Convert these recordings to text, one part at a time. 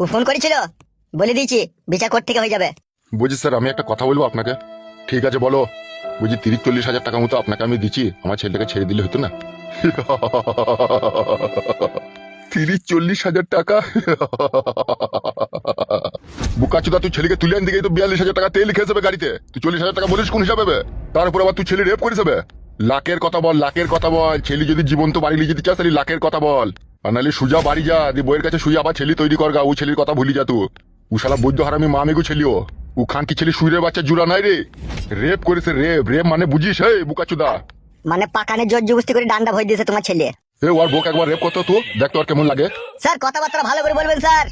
ও phone করেছিল, বলে দিয়েছি বিচার কোর্ট থেকে হয়ে যাবে। বুঝি স্যার, আমি একটা কথা বলবো আপনাকে। ঠিক আছে বলো। বুঝি 30-40 হাজার টাকা মতো আপনাকে আমি দিচ্ছি, আমার ছেলেটাকে ছেড়ে দিলে হতো না? 30-40 হাজার টাকা? বুকাচুদা, তুই ছেলেকে তুলে আন দিকে তো 42 হাজার টাকা তেল লিখে যাবে গাড়িতে। তুই 40 হাজার টাকা বলিস কোন হিসাবে? তার উপর আবার তুই ছেলে রেপ করে যাবে। লাখের কথা বল, লাখের কথা বল। ছেলে যদি জীবন্ত বাড়ি নিয়ে যেতে চাস তাহলে লাখের কথা বল। আর নাহলে সুজা বাড়ি যা, দিয়ে বইয়ের কাছে শুয়ে আবার ছেলে তৈরি কর গা। ও ছেলের কথা ভুলি যা তুই। ও শালা বৈদ্য হারামি মা মেগু ছেলিও। ও খান কি ছেলে শুইরের বাচ্চা জুড়া নাই রে। রেপ করেছে রেপ। রেপ মানে বুঝিস? হে বুকাচুদা, মানে পাকানে জোর জবস্তি করে ডান্ডা ভয় দিয়েছে তোমার ছেলে। এ ওর বোক একবার রেপ করতো তো দেখ তো আর কেমন লাগে। স্যার কথাবার্তা ভালো করে বলবেন স্যার।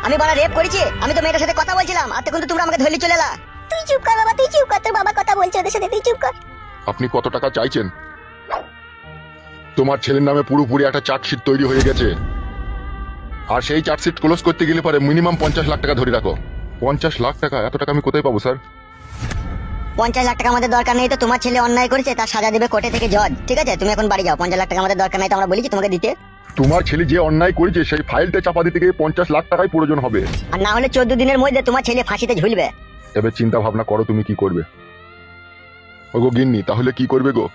আমি বড় রেপ করেছি? আমি তো মেয়েটার সাথে কথা বলছিলাম, আর তখন তো তোমরা আমাকে ধরে চলে এলা। তুই চুপ কর বাবা, তুই চুপ কর, তোর বাবা কথা বলছে ওদের সাথে, তুই চুপ কর। আপনি কত টাকা চাইছেন? তোমার ছেলের নামে পুরোপুরি একটা চার্জশিট তৈরি হয়ে গেছে। আর সেই চার্জশিট ক্লোজ করতে গেলে পরে মিনিমাম 50 লাখ টাকা ধরে রাখো। 50 লাখ টাকা? এত টাকা আমি কোথায় পাবো স্যার? 50 লাখ টাকা আমাদের দরকার নেই তো, তোমার ছেলে অন্যায় করেছে, তার সাজা দেবে কোর্টে থেকে জজ। ঠিক আছে, তুমি এখন বাড়ি যাও। 50 লাখ টাকা আমাদের দরকার নেই তো আমরা বলেছি তোমাকে দিতে। তোমার ছেলে যে অন্যায় করেছে সেই ফাইলটা চাপা দিতে গিয়ে 50 লাখ টাকাই প্রয়োজন হবে। আর না হলে 14 দিনের মধ্যে তোমার ছেলে ফাঁসিতে ঝুলবে। এবার চিন্তা ভাবনা করো তুমি কি করবে। ওগো গিন্নি, তাহলে কি করবে গো?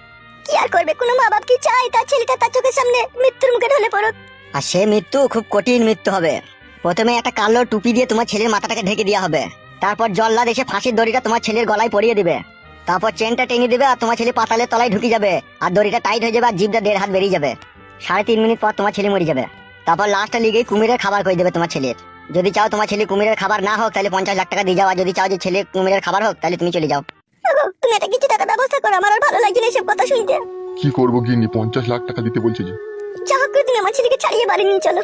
কি আর করবে, কোনো মা বাপ কি চায় তার ছেলেটা তার চোখের সামনে মৃত্যুর মুখে ঢলে পড়ুক? আর সে মৃত্যু খুব কঠিন মৃত্যু হবে। প্রথমে একটা কালো টুপি দিয়ে তোমার ছেলের মাথাটাকে ঢেকে দেওয়া হবে। তারপর জল্লাদ এসে ফাঁসির দড়িটা তোমার ছেলের গলায় পরিয়ে দিবে। তারপর চেনটা টেনে দিবে আর তোমার ছেলে পাতালের তলায় ঢুকে যাবে। আর দড়িটা টাইট হয়ে যাবে আর জিভটা 1.5 হাত বেরিয়ে যাবে। 3.5 মিনিট পর তোমার ছেলে মরে যাবে। তারপর লাস্টে লিগে কুমিরের খাবার করে দেবে তোমার ছেলের। যদি চাও তোমার ছেলে কুমিরের খাবার না হোক তাহলে 50 লাখ টাকা দিয়ে যাও, আর যদি চাও যে ছেলে কুমিরের খাবার হোক তাহলে তুমি চলে যাও। ওগো, তুমি একটা কিছু টাকা ব্যবস্থা করো, আমার আর ভালো লাগছে না এসব কথা শুনতে। কি করবো গিন্নি? 50 লাখ টাকা দিতে বলছে যে। যা হোক করে তুমি আমার ছেলেকে ছাড়িয়ে বাড়ি নিয়ে চলো।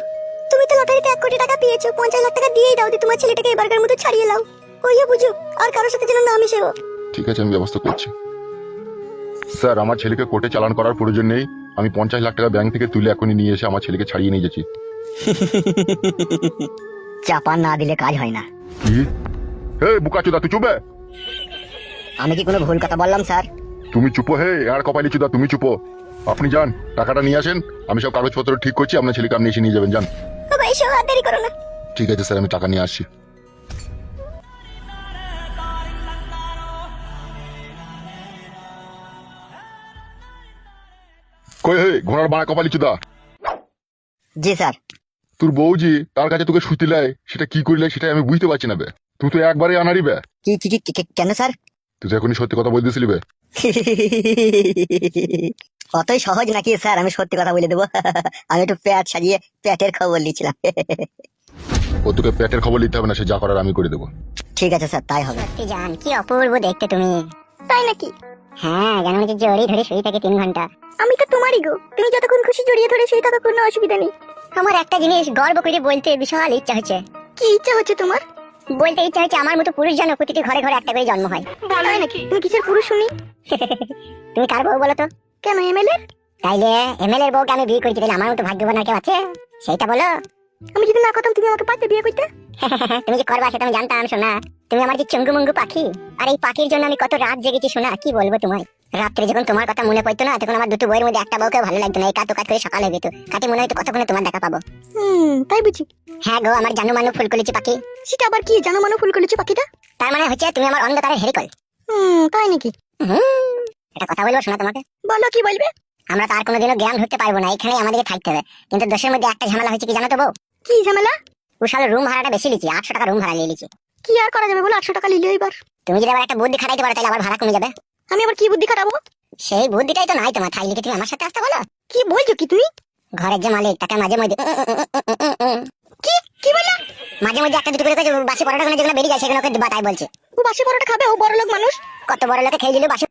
তুমি তো লটারিতে 1 কোটি টাকা পেয়েছো, 50 লাখ টাকা দিয়েই দাও, দিয়ে তোমার ছেলেটাকে এবারকার মতো ছাড়িয়ে লাও। ওইও বুঝুক, আর কারোর সাথে যেন না মিশে ও। ঠিক আছে, আমি ব্যবস্থা করছি। স্যার, আমার ছেলেকে কোর্টে চালান করার প্রয়োজন নেই। আমি 50 লাখ টাকা ব্যাংক থেকে তুলে এখনই নিয়ে এসে আমার ছেলেকে ছাড়িয়ে নিয়ে যাচ্ছি। চাপা না দিলে কাজ হয় না। কি? হে বুকাচুদা, তুই চুপে। আমি কি কোনো ভুল কথা বললাম স্যার? তুমি চুপো। হে আর কপালি চুদা, তুমি চুপো। আপনি যান, টাকাটা নিয়ে আসেন। আমি সব কাগজপত্র ঠিক করছি, আপনার ছেলেকে আপনি এসে নিয়ে যাবেন। যান। বাবা এসো, আর দেরি করো না। ঠিক আছে স্যার, আমি টাকা নিয়ে আসছি। কই হে ঘোড়ার বাড়া কপালি চুদা? জি স্যার। তোর বউজি তার কাছে তোকে শুতে লাই, সেটা কি করিলে সেটা আমি বুঝতে পারছি না বে। তুই তো একবারে আনারি বে। কি কি কি কেন স্যার? তুই তো এখনই সত্যি কথা বলতেছিলি বে। অতই সহজ নাকি স্যার আমি সত্যি কথা বলে দেবো? আমি একটু প্যাট সাজিয়ে প্যাটের খবর নিয়েছিলাম। ও তোকে পেটের খবর নিতে হবে না, সে যা করার আমি করে দেবো। ঠিক আছে স্যার, তাই হবে। সত্যি জান, কি অপূর্ব দেখতে তুমি। তাই নাকি? হ্যাঁ, যেন মনে হচ্ছে জড়িয়ে ধরে শুয়ে থাকে 3 ঘন্টা। আমি তো তোমারই গো, তুমি যতক্ষণ খুশি জড়িয়ে ধরে শুয়ে থাকো, কোনো অসুবিধা নেই। আমার একটা জিনিস গর্ব করে বলতে বিশাল ইচ্ছা হচ্ছে। কি ইচ্ছা হচ্ছে তোমার? বলতে ইচ্ছা হচ্ছে আমার মতো পুরুষ যেন প্রতিটি ঘরে ঘরে একটা করে জন্ম হয়। তাই নাকি? তুমি কিসের পুরুষ শুনি? তুমি কার বউ বলো তো? কেন, এমএলএ? তাইলে এমএলএ এর বউকে আমি বিয়ে করেছি, তাহলে আমার মতো ভাগ্যবান আর কেউ আছে? সেইটা বলো। আমি যদি না করতাম তুমি আমাকে পারতে বিয়ে করতে? তুমি যে করবা সেটা আমি জানতাম শোনা। তুমি আমার যে চঙ্গু মঙ্গু পাখি, আর এই পাখির জন্য আমি কত রাত জেগেছি শোনা, কি বলবো তোমায়। রাত্রে যখন তোমার কথা মনে পড়তো না, তখন আমার দুটো বইয়ের মধ্যে একটা বউকে ভালো লাগতো না। এই কাত করে সকাল হয়ে যেত, কাটে মনে হয়তো কতক্ষণে তোমার দেখা পাবো। তাই বুঝি? হ্যাঁ গো, আমার জানু মানু ফুলকলিচি পাখি। সেটা আবার কি জানু মানু ফুলকলিচি পাখিটা? তার মানে হচ্ছে তুমি আমার অন্ধকারের হেরিকল। তাই নাকি? এটা কথা বলবো শোনা তোমাকে? বলো, কি বলবে? আমরা তো আর কোনোদিনও জ্ঞান ধরতে পারবো না, এখানেই আমাদেরকে থাকতে হবে। কিন্তু দেশের মধ্যে একটা ঝামেলা হয়েছে, কি জানো তো বউ? কি ঝামেলা? উশাল রুম ভাড়াটা বেশি লিখি, 800 টাকা রুম ভাড়া নিয়ে লিখি। কি আর করা যাবে বলো, 800 টাকা নিলে এবার? তুমি যদি আবার একটা বুদ্ধি খাটাইতে পারো তাহলে আবার ভাড়া কমে যাবে। আমি আবার কি বুদ্ধি খাটাবো? সেই বুদ্ধিটাই তো নাই তোমার, তাই লিখে তুমি আমার সাথে আসতে বলো। কি বলছো কি তুমি? ঘরের যে মালিক তাকে মাঝে মধ্যে কি কি বললা? মাঝে মধ্যে একটা দুটো করে বাসি পরোটা যেগুলো বেরিয়ে যায় সেগুলো ওকে বাতাই বলছে। ও বাসি পরোটা খাবে? ও বড় লোক মানুষ। কত বড় লোকে খেয়ে দিল বাসি